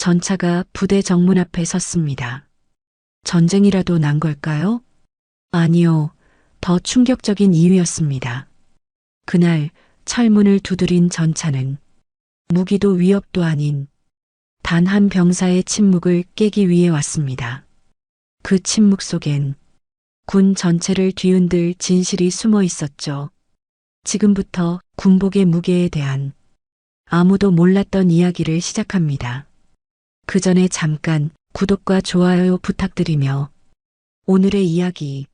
전차가 부대 정문 앞에 섰습니다. 전쟁이라도 난 걸까요? 아니요. 더 충격적인 이유였습니다. 그날 철문을 두드린 전차는 무기도 위협도 아닌 단 한 병사의 침묵을 깨기 위해 왔습니다. 그 침묵 속엔 군 전체를 뒤흔들 진실이 숨어 있었죠. 지금부터 군복의 무게에 대한 아무도 몰랐던 이야기를 시작합니다. 그 전에 잠깐 구독과 좋아요 부탁드리며 오늘의 이야기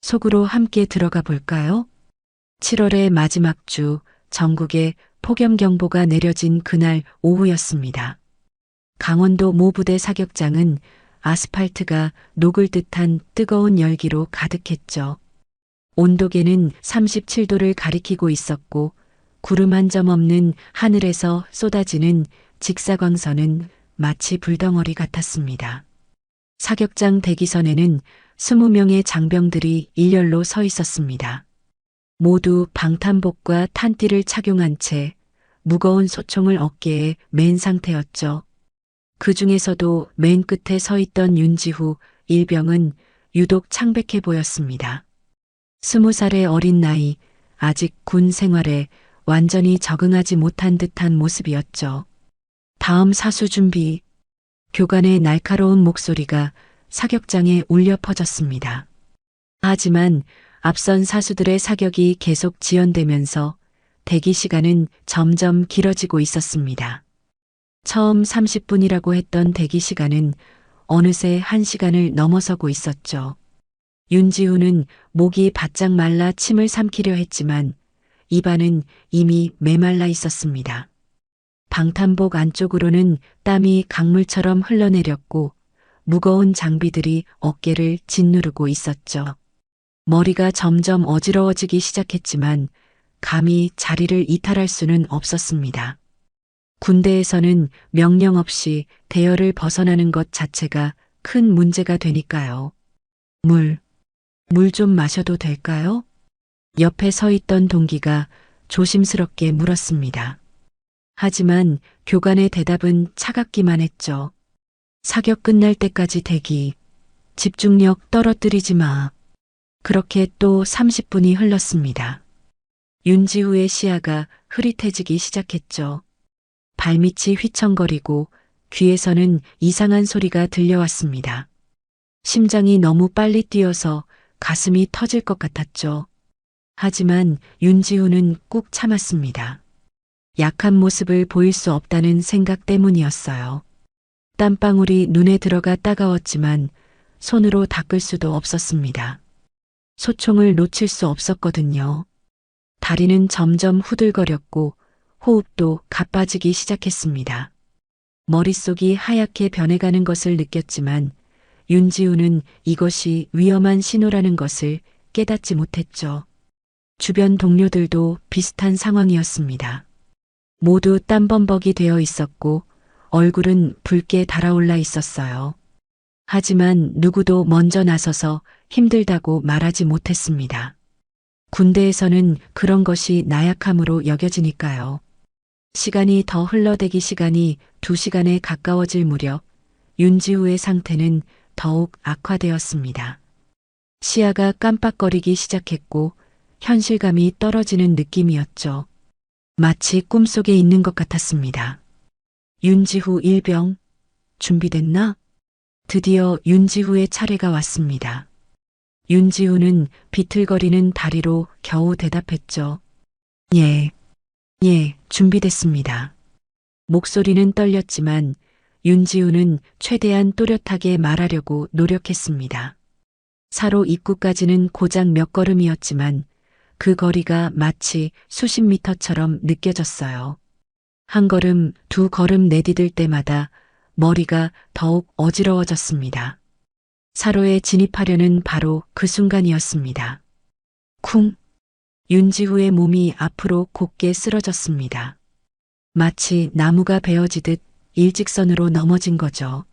속으로 함께 들어가 볼까요? 7월의 마지막 주 전국에 폭염경보가 내려진 그날 오후였습니다. 강원도 모 부대 사격장은 아스팔트가 녹을 듯한 뜨거운 열기로 가득했죠. 온도계는 37도를 가리키고 있었고 구름 한 점 없는 하늘에서 쏟아지는 직사광선은 마치 불덩어리 같았습니다. 사격장 대기선에는 20명의 장병들이 일렬로 서 있었습니다. 모두 방탄복과 탄띠를 착용한 채 무거운 소총을 어깨에 맨 상태였죠. 그 중에서도 맨 끝에 서 있던 윤지후 일병은 유독 창백해 보였습니다. 20살의 어린 나이, 아직 군 생활에 완전히 적응하지 못한 듯한 모습이었죠. 다음 사수 준비. 교관의 날카로운 목소리가 사격장에 울려 퍼졌습니다. 하지만 앞선 사수들의 사격이 계속 지연되면서 대기 시간은 점점 길어지고 있었습니다. 처음 30분이라고 했던 대기 시간은 어느새 1시간을 넘어서고 있었죠. 윤지우는 목이 바짝 말라 침을 삼키려 했지만 입안은 이미 메말라 있었습니다. 방탄복 안쪽으로는 땀이 강물처럼 흘러내렸고 무거운 장비들이 어깨를 짓누르고 있었죠. 머리가 점점 어지러워지기 시작했지만 감히 자리를 이탈할 수는 없었습니다. 군대에서는 명령 없이 대열을 벗어나는 것 자체가 큰 문제가 되니까요. 물 좀 마셔도 될까요? 옆에 서 있던 동기가 조심스럽게 물었습니다. 하지만 교관의 대답은 차갑기만 했죠. 사격 끝날 때까지 대기. 집중력 떨어뜨리지 마. 그렇게 또 30분이 흘렀습니다. 윤지후의 시야가 흐릿해지기 시작했죠. 발밑이 휘청거리고 귀에서는 이상한 소리가 들려왔습니다. 심장이 너무 빨리 뛰어서 가슴이 터질 것 같았죠. 하지만 윤지우는 꾹 참았습니다. 약한 모습을 보일 수 없다는 생각 때문이었어요. 땀방울이 눈에 들어가 따가웠지만 손으로 닦을 수도 없었습니다. 소총을 놓칠 수 없었거든요. 다리는 점점 후들거렸고 호흡도 가빠지기 시작했습니다. 머릿속이 하얗게 변해가는 것을 느꼈지만 윤지우는 이것이 위험한 신호라는 것을 깨닫지 못했죠. 주변 동료들도 비슷한 상황이었습니다. 모두 땀범벅이 되어 있었고 얼굴은 붉게 달아올라 있었어요. 하지만 누구도 먼저 나서서 힘들다고 말하지 못했습니다. 군대에서는 그런 것이 나약함으로 여겨지니까요. 시간이 더 흘러대기 시간이 2시간에 가까워질 무렵 윤지우의 상태는 더욱 악화되었습니다. 시야가 깜빡거리기 시작했고 현실감이 떨어지는 느낌이었죠. 마치 꿈속에 있는 것 같았습니다. 윤지후 일병, 준비됐나? 드디어 윤지후의 차례가 왔습니다. 윤지후는 비틀거리는 다리로 겨우 대답했죠. 예, 준비됐습니다. 목소리는 떨렸지만 윤지우는 최대한 또렷하게 말하려고 노력했습니다. 사로 입구까지는 고작 몇 걸음이었지만 그 거리가 마치 수십 미터처럼 느껴졌어요. 한 걸음, 2걸음 내디딜 때마다 머리가 더욱 어지러워졌습니다. 사로에 진입하려는 바로 그 순간이었습니다. 쿵! 윤지후의 몸이 앞으로 곧게 쓰러졌습니다. 마치 나무가 베어지듯 일직선으로 넘어진 거죠.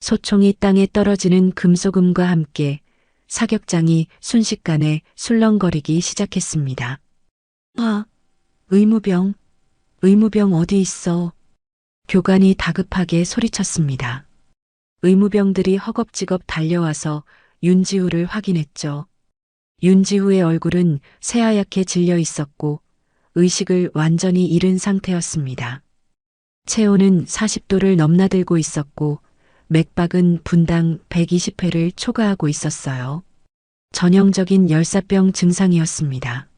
소총이 땅에 떨어지는 금소금과 함께 사격장이 순식간에 술렁거리기 시작했습니다. 의무병 어디 있어? 교관이 다급하게 소리쳤습니다. 의무병들이 허겁지겁 달려와서 윤지우를 확인했죠. 윤지우의 얼굴은 새하얗게 질려 있었고 의식을 완전히 잃은 상태였습니다. 체온은 40도를 넘나들고 있었고 맥박은 분당 120회를 초과하고 있었어요. 전형적인 열사병 증상이었습니다.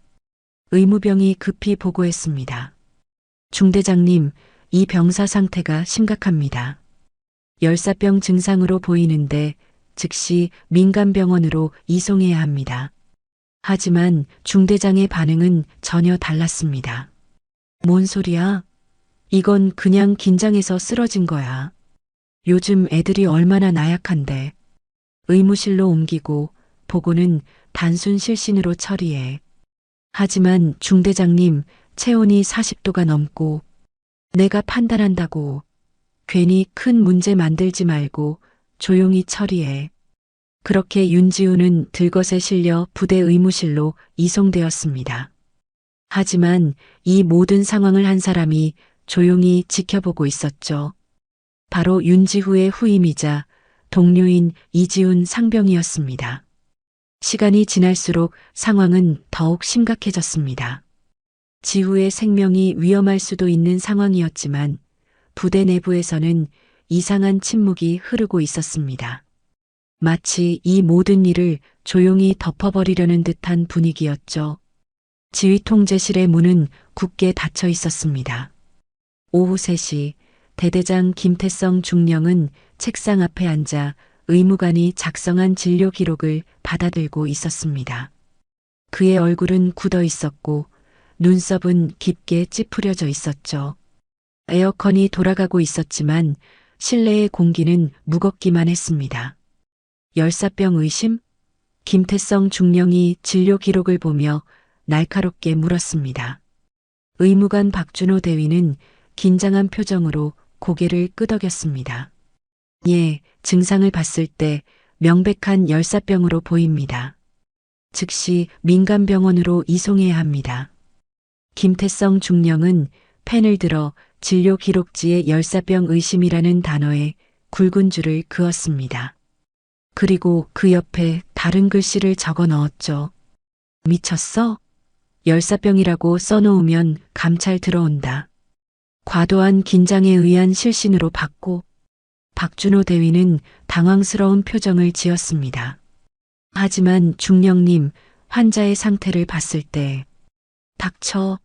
의무병이 급히 보고했습니다. 중대장님, 이 병사 상태가 심각합니다. 열사병 증상으로 보이는데 즉시 민간병원으로 이송해야 합니다. 하지만 중대장의 반응은 전혀 달랐습니다. 뭔 소리야? 이건 그냥 긴장해서 쓰러진 거야. 요즘 애들이 얼마나 나약한데. 의무실로 옮기고 보고는 단순 실신으로 처리해. 하지만 중대장님, 체온이 40도가 넘고 내가 판단한다고. 괜히 큰 문제 만들지 말고 조용히 처리해. 그렇게 윤지우는 들것에 실려 부대 의무실로 이송되었습니다. 하지만 이 모든 상황을 한 사람이 조용히 지켜보고 있었죠. 바로 윤지우의 후임이자 동료인 이지훈 상병이었습니다. 시간이 지날수록 상황은 더욱 심각해졌습니다. 지우의 생명이 위험할 수도 있는 상황이었지만 부대 내부에서는 이상한 침묵이 흐르고 있었습니다. 마치 이 모든 일을 조용히 덮어버리려는 듯한 분위기였죠. 지휘통제실의 문은 굳게 닫혀 있었습니다. 오후 3시 대대장 김태성 중령은 책상 앞에 앉아 의무관이 작성한 진료 기록을 받아들고 있었습니다. 그의 얼굴은 굳어 있었고 눈썹은 깊게 찌푸려져 있었죠. 에어컨이 돌아가고 있었지만 실내의 공기는 무겁기만 했습니다. 열사병 의심? 김태성 중령이 진료 기록을 보며 날카롭게 물었습니다. 의무관 박준호 대위는 긴장한 표정으로 고개를 끄덕였습니다. 예, 증상을 봤을 때 명백한 열사병으로 보입니다. 즉시 민간병원으로 이송해야 합니다. 김태성 중령은 펜을 들어 진료 기록지에 열사병 의심이라는 단어에 굵은 줄을 그었습니다. 그리고 그 옆에 다른 글씨를 적어 넣었죠. 미쳤어? 열사병이라고 써놓으면 감찰 들어온다. 과도한 긴장에 의한 실신으로 받고 박준호 대위는 당황스러운 표정을 지었습니다. 하지만 중령님, 환자의 상태를 봤을 때 닥쳐.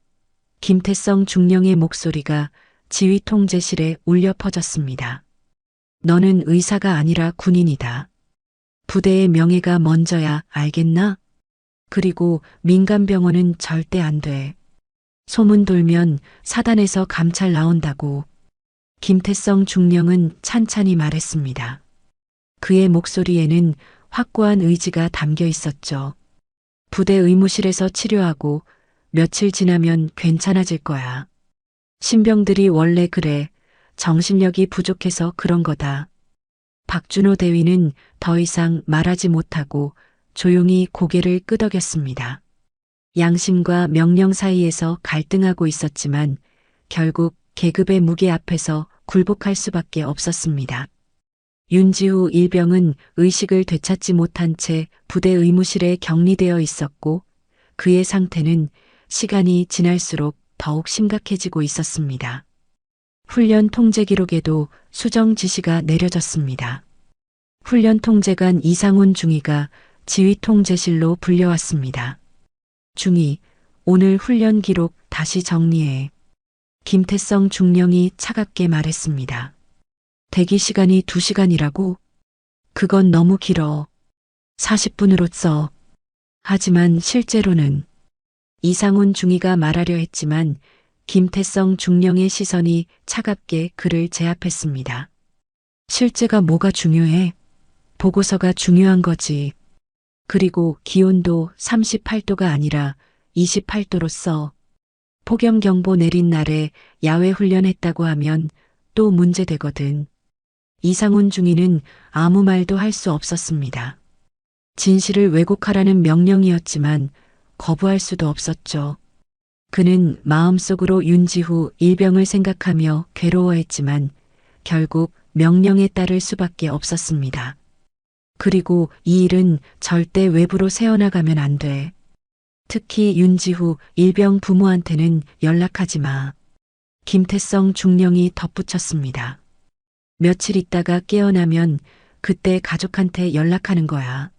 김태성 중령의 목소리가 지휘통제실에 울려 퍼졌습니다. 너는 의사가 아니라 군인이다. 부대의 명예가 먼저야, 알겠나? 그리고 민간병원은 절대 안 돼. 소문 돌면 사단에서 감찰 나온다고. 김태성 중령은 찬찬히 말했습니다. 그의 목소리에는 확고한 의지가 담겨 있었죠. 부대 의무실에서 치료하고 며칠 지나면 괜찮아질 거야. 신병들이 원래 그래. 정신력이 부족해서 그런 거다. 박준호 대위는 더 이상 말하지 못하고 조용히 고개를 끄덕였습니다. 양심과 명령 사이에서 갈등하고 있었지만 결국 계급의 무게 앞에서 굴복할 수밖에 없었습니다. 윤지우 일병은 의식을 되찾지 못한 채 부대 의무실에 격리되어 있었고 그의 상태는 시간이 지날수록 더욱 심각해지고 있었습니다. 훈련 통제 기록에도 수정 지시가 내려졌습니다. 훈련 통제관 이상훈 중위가 지휘 통제실로 불려왔습니다. 중위, 오늘 훈련 기록 다시 정리해. 김태성 중령이 차갑게 말했습니다. 대기 시간이 2시간이라고? 그건 너무 길어. 40분으로 써. 하지만 실제로는 이상훈 중위가 말하려 했지만 김태성 중령의 시선이 차갑게 그를 제압했습니다. 실제가 뭐가 중요해? 보고서가 중요한 거지. 그리고 기온도 38도가 아니라 28도로 써. 폭염경보 내린 날에 야외 훈련했다고 하면 또 문제되거든. 이상훈 중위는 아무 말도 할 수 없었습니다. 진실을 왜곡하라는 명령이었지만 거부할 수도 없었죠. 그는 마음속으로 윤지후 일병을 생각하며 괴로워했지만 결국 명령에 따를 수밖에 없었습니다. 그리고 이 일은 절대 외부로 새어나가면 안 돼. 특히 윤지후 일병 부모한테는 연락하지 마. 김태성 중령이 덧붙였습니다. 며칠 있다가 깨어나면 그때 가족한테 연락하는 거야.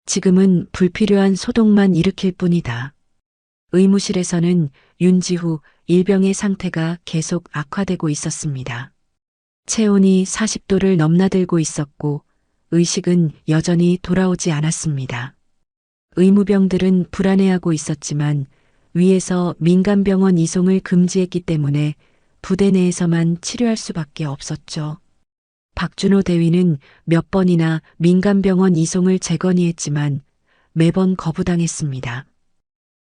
지금은 불필요한 소동만 일으킬 뿐이다. 의무실에서는 윤지후 일병의 상태가 계속 악화되고 있었습니다. 체온이 40도를 넘나들고 있었고 의식은 여전히 돌아오지 않았습니다. 의무병들은 불안해하고 있었지만 위에서 민간병원 이송을 금지했기 때문에 부대 내에서만 치료할 수밖에 없었죠. 박준호 대위는 몇 번이나 민간병원 이송을 재건의했지만 매번 거부당했습니다.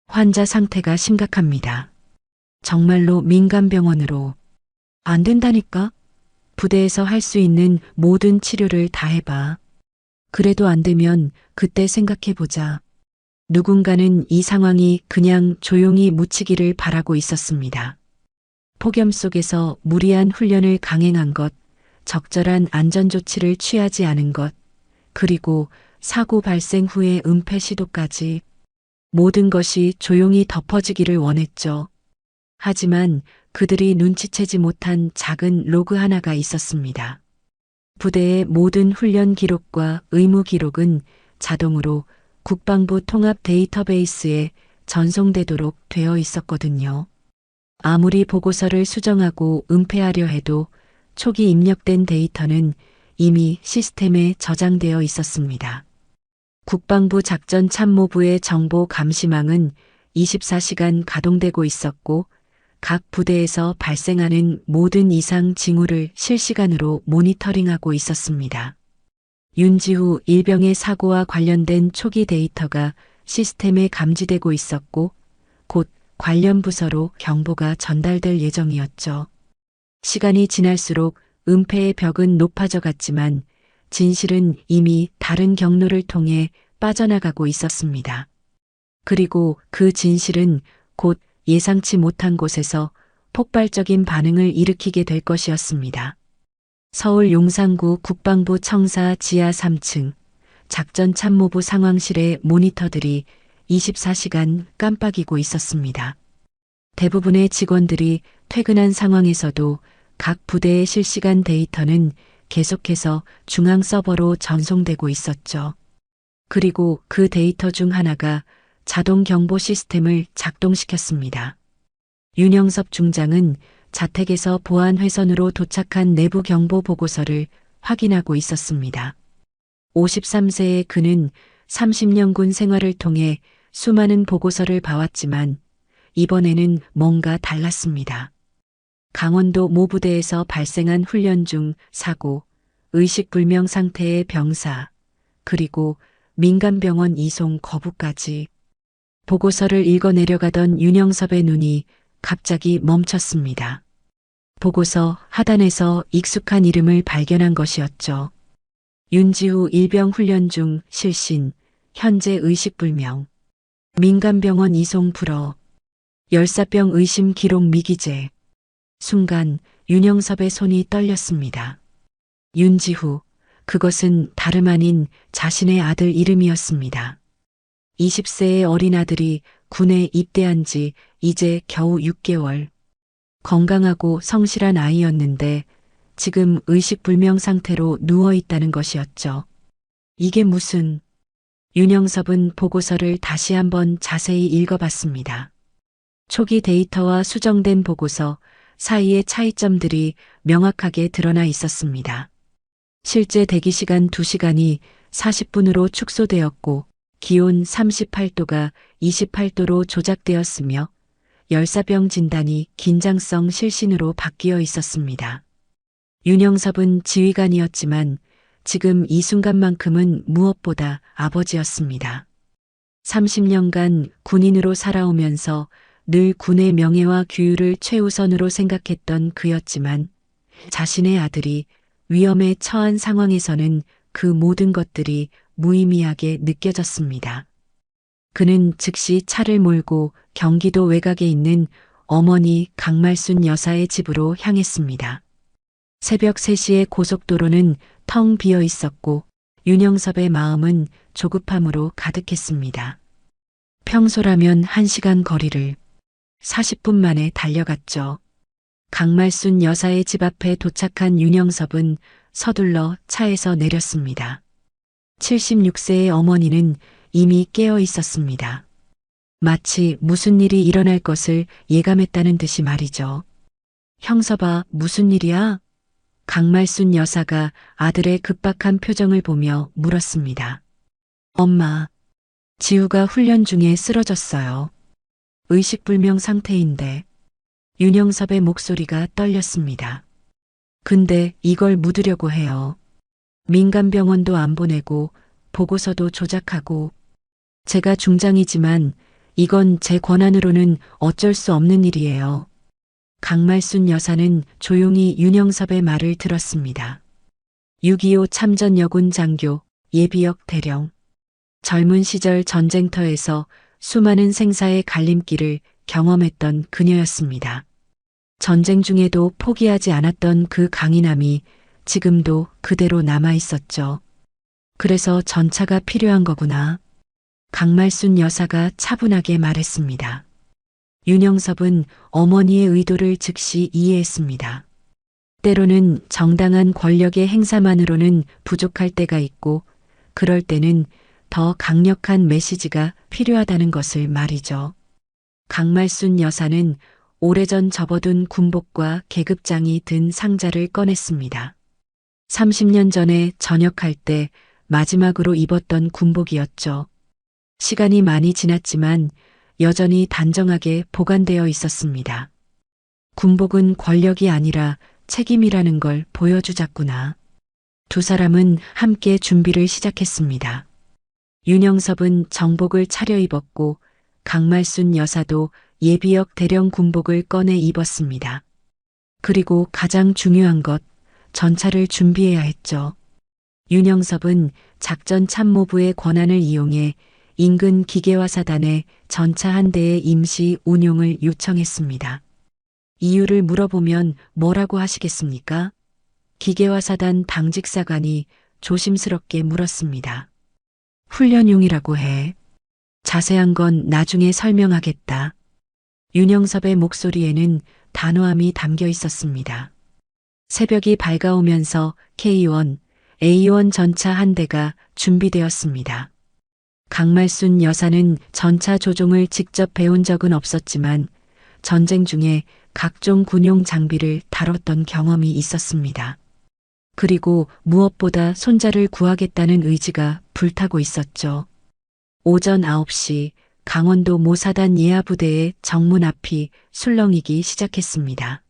환자 상태가 심각합니다. 정말로 민간병원으로. 안 된다니까? 부대에서 할 수 있는 모든 치료를 다 해봐. 그래도 안 되면 그때 생각해보자. 누군가는 이 상황이 그냥 조용히 묻히기를 바라고 있었습니다. 폭염 속에서 무리한 훈련을 강행한 것, 적절한 안전조치를 취하지 않은 것, 그리고 사고 발생 후의 은폐 시도까지 모든 것이 조용히 덮어지기를 원했죠. 하지만 그들이 눈치채지 못한 작은 로그 하나가 있었습니다. 부대의 모든 훈련 기록과 의무 기록은 자동으로 국방부 통합 데이터베이스에 전송되도록 되어 있었거든요. 아무리 보고서를 수정하고 은폐하려 해도 초기 입력된 데이터는 이미 시스템에 저장되어 있었습니다. 국방부 작전참모부의 정보 감시망은 24시간 가동되고 있었고 각 부대에서 발생하는 모든 이상 징후를 실시간으로 모니터링하고 있었습니다. 윤지후 일병의 사고와 관련된 초기 데이터가 시스템에 감지되고 있었고 곧 관련 부서로 경보가 전달될 예정이었죠. 시간이 지날수록 은폐의 벽은 높아져 갔지만 진실은 이미 다른 경로를 통해 빠져나가고 있었습니다. 그리고 그 진실은 곧 예상치 못한 곳에서 폭발적인 반응을 일으키게 될 것이었습니다. 서울 용산구 국방부 청사 지하 3층 작전참모부 상황실의 모니터들이 24시간 깜빡이고 있었습니다. 대부분의 직원들이 퇴근한 상황에서도 각 부대의 실시간 데이터는 계속해서 중앙 서버로 전송되고 있었죠. 그리고 그 데이터 중 하나가 자동 경보 시스템을 작동시켰습니다. 윤영섭 중장은 자택에서 보안 회선으로 도착한 내부 경보 보고서를 확인하고 있었습니다. 53세의 그는 30년 군 생활을 통해 수많은 보고서를 봐왔지만 이번에는 뭔가 달랐습니다. 강원도 모 부대에서 발생한 훈련 중 사고, 의식불명 상태의 병사, 그리고 민간병원 이송 거부까지. 보고서를 읽어 내려가던 윤영섭의 눈이 갑자기 멈췄습니다. 보고서 하단에서 익숙한 이름을 발견한 것이었죠. 윤지후 일병 훈련 중 실신, 현재 의식불명. 민간병원 이송 불허. 열사병 의심 기록 미기재. 순간 윤영섭의 손이 떨렸습니다. 윤지후, 그것은 다름 아닌 자신의 아들 이름이었습니다. 20세의 어린 아들이 군에 입대한 지 이제 겨우 6개월. 건강하고 성실한 아이였는데 지금 의식불명 상태로 누워 있다는 것이었죠. 이게 무슨... 윤영섭은 보고서를 다시 한번 자세히 읽어봤습니다. 초기 데이터와 수정된 보고서 사이의 차이점들이 명확하게 드러나 있었습니다. 실제 대기시간 2시간이 40분으로 축소되었고 기온 38도가 28도로 조작되었으며 열사병 진단이 긴장성 실신으로 바뀌어 있었습니다. 윤영섭은 지휘관이었지만 지금 이 순간만큼은 무엇보다 아버지였습니다. 30년간 군인으로 살아오면서 늘 군의 명예와 규율을 최우선으로 생각했던 그였지만 자신의 아들이 위험에 처한 상황에서는 그 모든 것들이 무의미하게 느껴졌습니다. 그는 즉시 차를 몰고 경기도 외곽에 있는 어머니 강말순 여사의 집으로 향했습니다. 새벽 3시에 고속도로는 텅 비어 있었고 윤영섭의 마음은 조급함으로 가득했습니다. 평소라면 1시간 거리를 40분 만에 달려갔죠. 강말순 여사의 집 앞에 도착한 윤영섭은 서둘러 차에서 내렸습니다. 76세의 어머니는 이미 깨어 있었습니다. 마치 무슨 일이 일어날 것을 예감했다는 듯이 말이죠. 형섭아, 무슨 일이야? 강말순 여사가 아들의 급박한 표정을 보며 물었습니다. 엄마, 지우가 훈련 중에 쓰러졌어요. 의식불명 상태인데. 윤영섭의 목소리가 떨렸습니다. 근데 이걸 묻으려고 해요. 민간병원도 안 보내고 보고서도 조작하고. 제가 중장이지만 이건 제 권한으로는 어쩔 수 없는 일이에요. 강말순 여사는 조용히 윤영섭의 말을 들었습니다. 6.25 참전 여군 장교, 예비역 대령. 젊은 시절 전쟁터에서 수많은 생사의 갈림길을 경험했던 그녀였습니다. 전쟁 중에도 포기하지 않았던 그 강인함이 지금도 그대로 남아 있었죠. 그래서 전차가 필요한 거구나. 강말순 여사가 차분하게 말했습니다. 윤영섭은 어머니의 의도를 즉시 이해했습니다. 때로는 정당한 권력의 행사만으로는 부족할 때가 있고 그럴 때는 더 강력한 메시지가 필요하다는 것을 말이죠. 강말순 여사는 오래전 접어둔 군복과 계급장이 든 상자를 꺼냈습니다. 30년 전에 전역할 때 마지막으로 입었던 군복이었죠. 시간이 많이 지났지만 여전히 단정하게 보관되어 있었습니다. 군복은 권력이 아니라 책임이라는 걸 보여주자꾸나. 두 사람은 함께 준비를 시작했습니다. 윤영섭은 정복을 차려입었고 강말순 여사도 예비역 대령 군복을 꺼내 입었습니다. 그리고 가장 중요한 것, 전차를 준비해야 했죠. 윤영섭은 작전 참모부의 권한을 이용해 인근 기계화사단에 전차 한 대의 임시 운용을 요청했습니다. 이유를 물어보면 뭐라고 하시겠습니까? 기계화사단 당직사관이 조심스럽게 물었습니다. 훈련용이라고 해. 자세한 건 나중에 설명하겠다. 윤영섭의 목소리에는 단호함이 담겨 있었습니다. 새벽이 밝아오면서 K1, A1 전차 한 대가 준비되었습니다. 강말순 여사는 전차 조종을 직접 배운 적은 없었지만 전쟁 중에 각종 군용 장비를 다뤘던 경험이 있었습니다. 그리고 무엇보다 손자를 구하겠다는 의지가 불타고 있었죠. 오전 9시 강원도 모사단 예하부대의 정문 앞이 술렁이기 시작했습니다.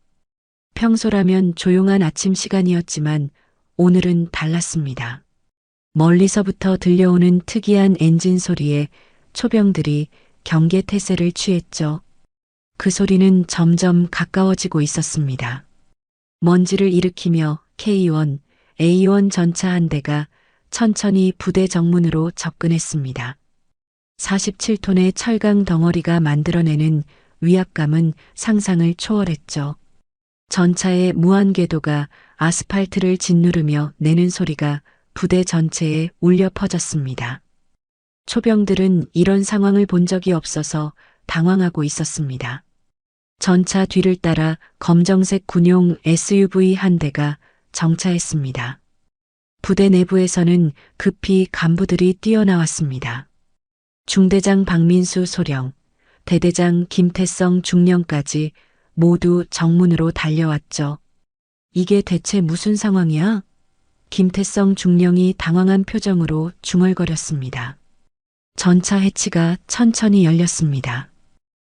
평소라면 조용한 아침 시간이었지만 오늘은 달랐습니다. 멀리서부터 들려오는 특이한 엔진 소리에 초병들이 경계 태세를 취했죠. 그 소리는 점점 가까워지고 있었습니다. 먼지를 일으키며 K1, A1 전차 한 대가 천천히 부대 정문으로 접근했습니다. 47톤의 철강 덩어리가 만들어내는 위압감은 상상을 초월했죠. 전차의 무한 궤도가 아스팔트를 짓누르며 내는 소리가 부대 전체에 울려 퍼졌습니다. 초병들은 이런 상황을 본 적이 없어서 당황하고 있었습니다. 전차 뒤를 따라 검정색 군용 SUV 한 대가 정차했습니다. 부대 내부에서는 급히 간부들이 뛰어나왔습니다. 중대장 박민수 소령, 대대장 김태성 중령까지 모두 정문으로 달려왔죠. 이게 대체 무슨 상황이야? 김태성 중령이 당황한 표정으로 중얼거렸습니다. 전차 해치가 천천히 열렸습니다.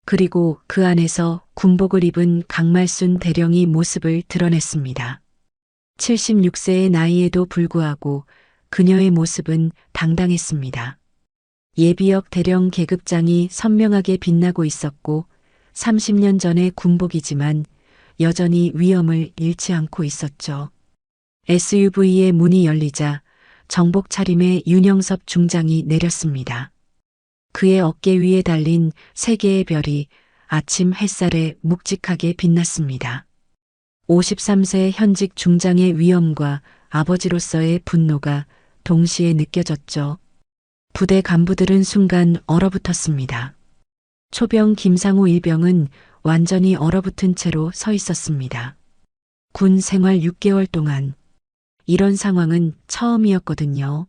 그리고 그 안에서 군복을 입은 강말순 대령이 모습을 드러냈습니다. 76세의 나이에도 불구하고 그녀의 모습은 당당했습니다. 예비역 대령 계급장이 선명하게 빛나고 있었고 30년 전의 군복이지만 여전히 위엄을 잃지 않고 있었죠. SUV의 문이 열리자 정복 차림의 윤영섭 중장이 내렸습니다. 그의 어깨 위에 달린 세 개의 별이 아침 햇살에 묵직하게 빛났습니다. 53세 현직 중장의 위엄과 아버지로서의 분노가 동시에 느껴졌죠. 부대 간부들은 순간 얼어붙었습니다. 초병 김상우 일병은 완전히 얼어붙은 채로 서 있었습니다. 군 생활 6개월 동안 이런 상황은 처음이었거든요.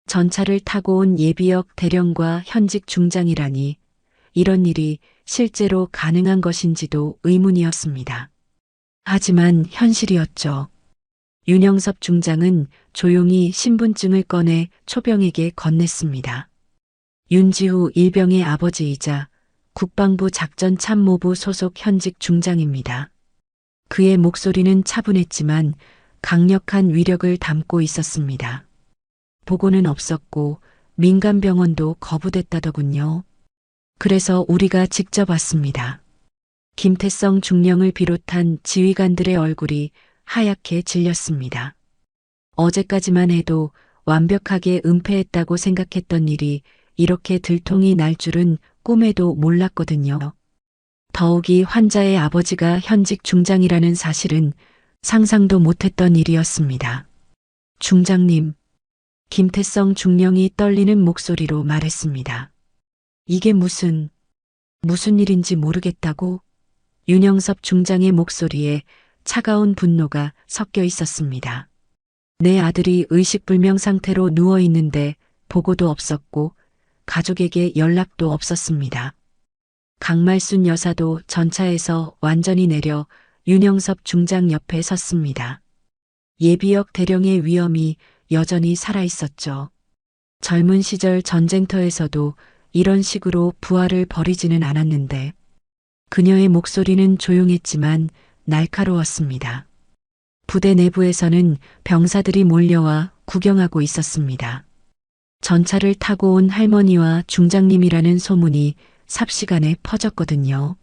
전차를 타고 온 예비역 대령과 현직 중장이라니 이런 일이 실제로 가능한 것인지도 의문이었습니다. 하지만 현실이었죠. 윤영섭 중장은 조용히 신분증을 꺼내 초병에게 건넸습니다. 윤지후 일병의 아버지이자 국방부 작전참모부 소속 현직 중장입니다. 그의 목소리는 차분했지만 강력한 위력을 담고 있었습니다. 보고는 없었고 민간병원도 거부됐다더군요. 그래서 우리가 직접 왔습니다. 김태성 중령을 비롯한 지휘관들의 얼굴이 하얗게 질렸습니다. 어제까지만 해도 완벽하게 은폐했다고 생각했던 일이 이렇게 들통이 날 줄은 꿈에도 몰랐거든요. 더욱이 환자의 아버지가 현직 중장이라는 사실은 상상도 못했던 일이었습니다. 중장님, 김태성 중령이 떨리는 목소리로 말했습니다. 이게 무슨 일인지 모르겠다고? 윤영섭 중장의 목소리에 차가운 분노가 섞여 있었습니다. 내 아들이 의식불명 상태로 누워 있는데 보고도 없었고 가족에게 연락도 없었습니다. 강말순 여사도 전차에서 완전히 내려 윤영섭 중장 옆에 섰습니다. 예비역 대령의 위엄이 여전히 살아있었죠. 젊은 시절 전쟁터에서도 이런 식으로 부하를 버리지는 않았는데 그녀의 목소리는 조용했지만 날카로웠습니다. 부대 내부에서는 병사들이 몰려와 구경하고 있었습니다. 전차를 타고 온 할머니와 중장님이라는 소문이 삽시간에 퍼졌거든요.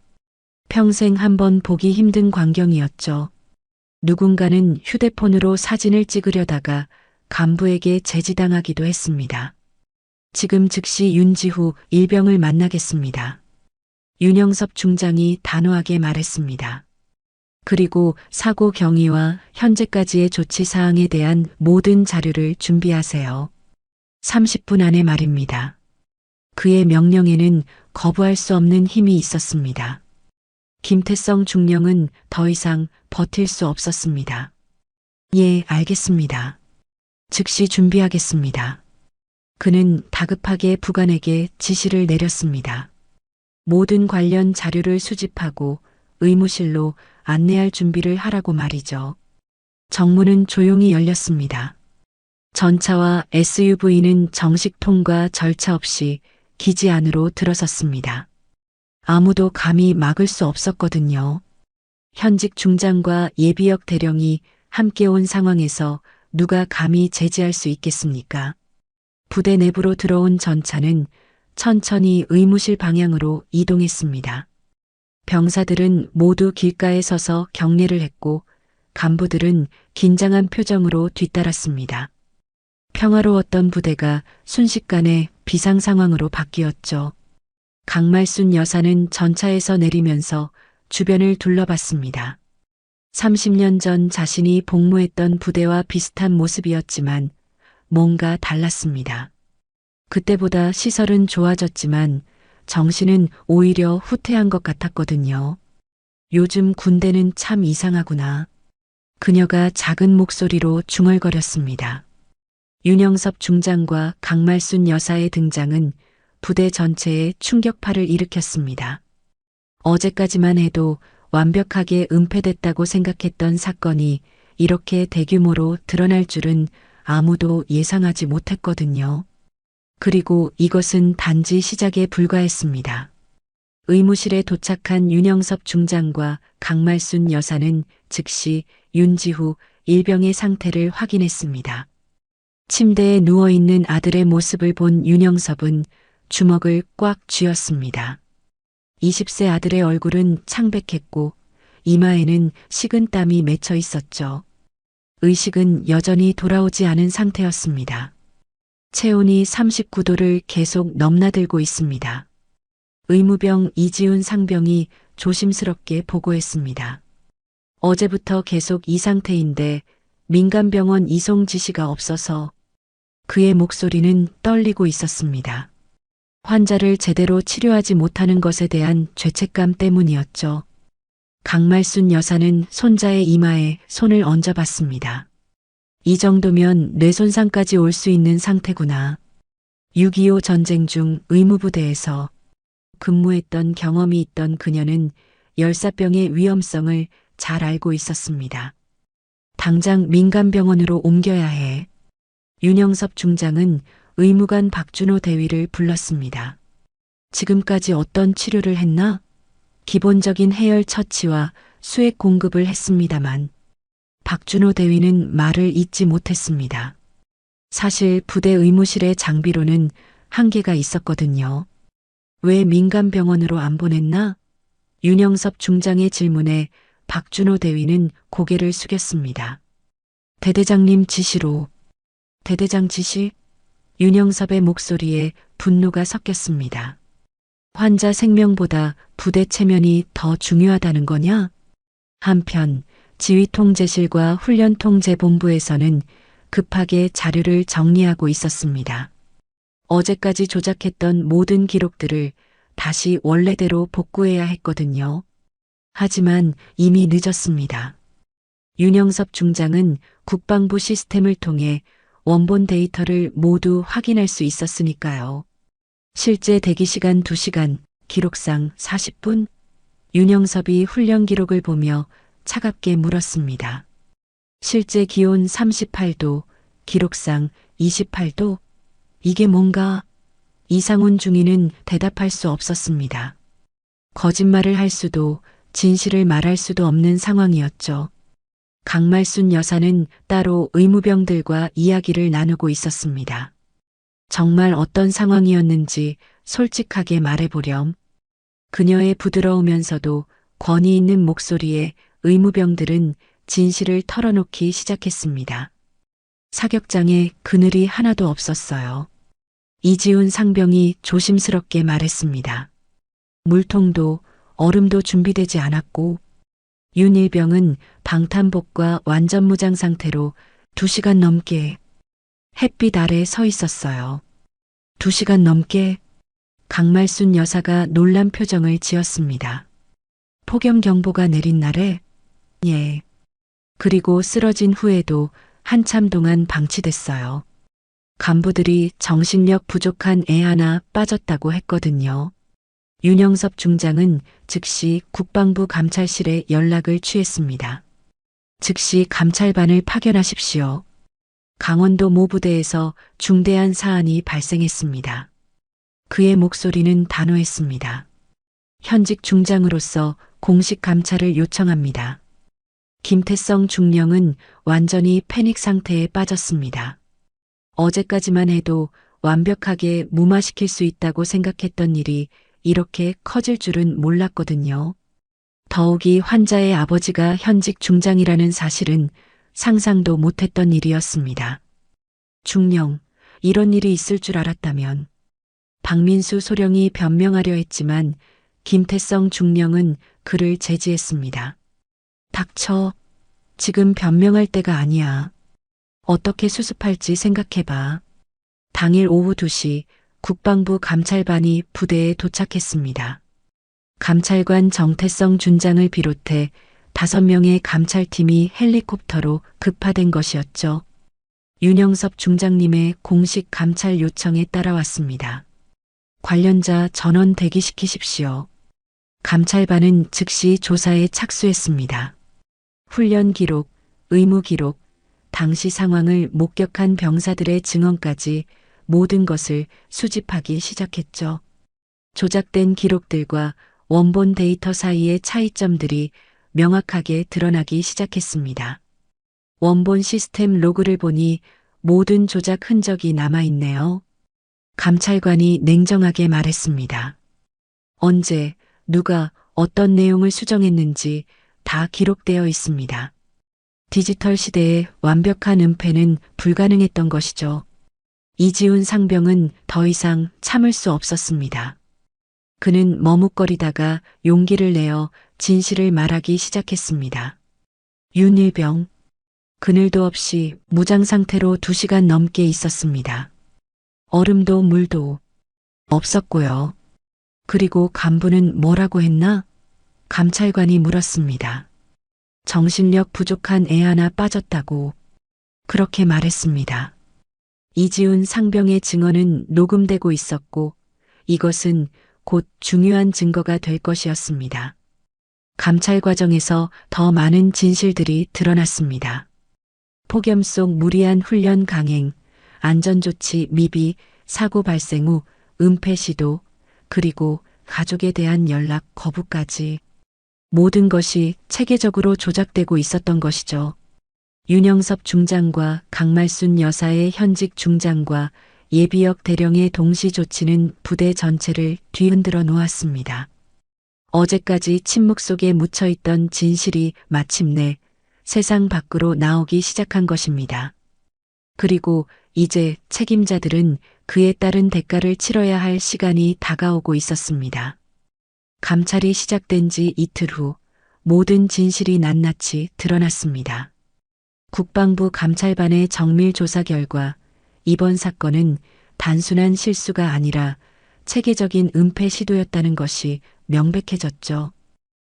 평생 한번 보기 힘든 광경이었죠. 누군가는 휴대폰으로 사진을 찍으려다가 간부에게 제지당하기도 했습니다. 지금 즉시 윤지후 일병을 만나겠습니다. 윤영섭 중장이 단호하게 말했습니다. 그리고 사고 경위와 현재까지의 조치 사항에 대한 모든 자료를 준비하세요. 30분 안에 말입니다. 그의 명령에는 거부할 수 없는 힘이 있었습니다. 김태성 중령은 더 이상 버틸 수 없었습니다. 예, 알겠습니다. 즉시 준비하겠습니다. 그는 다급하게 부관에게 지시를 내렸습니다. 모든 관련 자료를 수집하고 의무실로 안내할 준비를 하라고 말이죠. 정문은 조용히 열렸습니다. 전차와 SUV는 정식 통과 절차 없이 기지 안으로 들어섰습니다. 아무도 감히 막을 수 없었거든요. 현직 중장과 예비역 대령이 함께 온 상황에서 누가 감히 제지할 수 있겠습니까? 부대 내부로 들어온 전차는 천천히 의무실 방향으로 이동했습니다. 병사들은 모두 길가에 서서 경례를 했고 간부들은 긴장한 표정으로 뒤따랐습니다. 평화로웠던 부대가 순식간에 비상 상황으로 바뀌었죠. 강말순 여사는 전차에서 내리면서 주변을 둘러봤습니다. 30년 전 자신이 복무했던 부대와 비슷한 모습이었지만 뭔가 달랐습니다. 그때보다 시설은 좋아졌지만 정신은 오히려 후퇴한 것 같았거든요. 요즘 군대는 참 이상하구나. 그녀가 작은 목소리로 중얼거렸습니다. 윤영섭 중장과 강말순 여사의 등장은 부대 전체에 충격파를 일으켰습니다. 어제까지만 해도 완벽하게 은폐됐다고 생각했던 사건이 이렇게 대규모로 드러날 줄은 아무도 예상하지 못했거든요. 그리고 이것은 단지 시작에 불과했습니다. 의무실에 도착한 윤영섭 중장과 강말순 여사는 즉시 윤지후 일병의 상태를 확인했습니다. 침대에 누워있는 아들의 모습을 본 윤영섭은 주먹을 꽉 쥐었습니다. 20세 아들의 얼굴은 창백했고 이마에는 식은 땀이 맺혀 있었죠. 의식은 여전히 돌아오지 않은 상태였습니다. 체온이 39도를 계속 넘나들고 있습니다. 의무병 이지훈 상병이 조심스럽게 보고했습니다. 어제부터 계속 이 상태인데 민간병원 이송 지시가 없어서 그의 목소리는 떨리고 있었습니다. 환자를 제대로 치료하지 못하는 것에 대한 죄책감 때문이었죠. 강말순 여사는 손자의 이마에 손을 얹어봤습니다. 이 정도면 뇌손상까지 올 수 있는 상태구나. 6.25 전쟁 중 의무부대에서 근무했던 경험이 있던 그녀는 열사병의 위험성을 잘 알고 있었습니다. 당장 민간병원으로 옮겨야 해. 윤영섭 중장은 의무관 박준호 대위를 불렀습니다. 지금까지 어떤 치료를 했나? 기본적인 해열 처치와 수액 공급을 했습니다만 박준호 대위는 말을 잇지 못했습니다. 사실 부대 의무실의 장비로는 한계가 있었거든요. 왜 민간병원으로 안 보냈나? 윤영섭 중장의 질문에 박준호 대위는 고개를 숙였습니다. 대대장님 지시로. 대대장 지시? 윤영섭의 목소리에 분노가 섞였습니다. 환자 생명보다 부대 체면이 더 중요하다는 거냐? 한편 지휘통제실과 훈련통제본부에서는 급하게 자료를 정리하고 있었습니다. 어제까지 조작했던 모든 기록들을 다시 원래대로 복구해야 했거든요. 하지만 이미 늦었습니다. 윤영섭 중장은 국방부 시스템을 통해 원본 데이터를 모두 확인할 수 있었으니까요. 실제 대기시간 2시간, 기록상 40분? 윤영섭이 훈련 기록을 보며 차갑게 물었습니다. 실제 기온 38도, 기록상 28도? 이게 뭔가? 이상훈 중위는 대답할 수 없었습니다. 거짓말을 할 수도 진실을 말할 수도 없는 상황이었죠. 강말순 여사는 따로 의무병들과 이야기를 나누고 있었습니다. 정말 어떤 상황이었는지 솔직하게 말해보렴. 그녀의 부드러우면서도 권위 있는 목소리에 의무병들은 진실을 털어놓기 시작했습니다. 사격장에 그늘이 하나도 없었어요. 이지훈 상병이 조심스럽게 말했습니다. 물통도 얼음도 준비되지 않았고 윤일병은 방탄복과 완전 무장 상태로 2시간 넘게 햇빛 아래 서 있었어요. 2시간 넘게 강말순 여사가 놀란 표정을 지었습니다. 폭염경보가 내린 날에? 예. 그리고 쓰러진 후에도 한참 동안 방치됐어요. 간부들이 정신력 부족한 애 하나 빠졌다고 했거든요. 윤영섭 중장은 즉시 국방부 감찰실에 연락을 취했습니다. 즉시 감찰반을 파견하십시오. 강원도 모 부대에서 중대한 사안이 발생했습니다. 그의 목소리는 단호했습니다. 현직 중장으로서 공식 감찰을 요청합니다. 김태성 중령은 완전히 패닉 상태에 빠졌습니다. 어제까지만 해도 완벽하게 무마시킬 수 있다고 생각했던 일이 이렇게 커질 줄은 몰랐거든요. 더욱이 환자의 아버지가 현직 중장이라는 사실은 상상도 못했던 일이었습니다. 중령, 이런 일이 있을 줄 알았다면. 박민수 소령이 변명하려 했지만 김태성 중령은 그를 제지했습니다. 닥쳐. 지금 변명할 때가 아니야. 어떻게 수습할지 생각해봐. 당일 오후 2시 국방부 감찰반이 부대에 도착했습니다. 감찰관 정태성 준장을 비롯해 5명의 감찰팀이 헬리콥터로 급파된 것이었죠. 윤영섭 중장님의 공식 감찰 요청에 따라왔습니다. 관련자 전원 대기시키십시오. 감찰반은 즉시 조사에 착수했습니다. 훈련 기록, 의무 기록, 당시 상황을 목격한 병사들의 증언까지 모든 것을 수집하기 시작했죠. 조작된 기록들과 원본 데이터 사이의 차이점들이 명확하게 드러나기 시작했습니다. 원본 시스템 로그를 보니 모든 조작 흔적이 남아있네요. 감찰관이 냉정하게 말했습니다. 언제, 누가, 어떤 내용을 수정했는지 다 기록되어 있습니다. 디지털 시대에 완벽한 은폐는 불가능했던 것이죠. 이지훈 상병은 더 이상 참을 수 없었습니다. 그는 머뭇거리다가 용기를 내어 진실을 말하기 시작했습니다. 윤일병. 그늘도 없이 무장 상태로 2시간 넘게 있었습니다. 얼음도 물도 없었고요. 그리고 간부는 뭐라고 했나? 감찰관이 물었습니다. 정신력 부족한 애 하나 빠졌다고 그렇게 말했습니다. 이지훈 상병의 증언은 녹음되고 있었고 이것은 곧 중요한 증거가 될 것이었습니다. 감찰 과정에서 더 많은 진실들이 드러났습니다. 폭염 속 무리한 훈련 강행, 안전조치 미비, 사고 발생 후 은폐 시도, 그리고 가족에 대한 연락 거부까지 모든 것이 체계적으로 조작되고 있었던 것이죠. 윤영섭 중장과 강말순 여사의 현직 중장과 예비역 대령의 동시 조치는 부대 전체를 뒤흔들어 놓았습니다. 어제까지 침묵 속에 묻혀있던 진실이 마침내 세상 밖으로 나오기 시작한 것입니다. 그리고 이제 책임자들은 그에 따른 대가를 치러야 할 시간이 다가오고 있었습니다. 감찰이 시작된 지 이틀 후 모든 진실이 낱낱이 드러났습니다. 국방부 감찰반의 정밀 조사 결과 이번 사건은 단순한 실수가 아니라 체계적인 은폐 시도였다는 것이 명백해졌죠.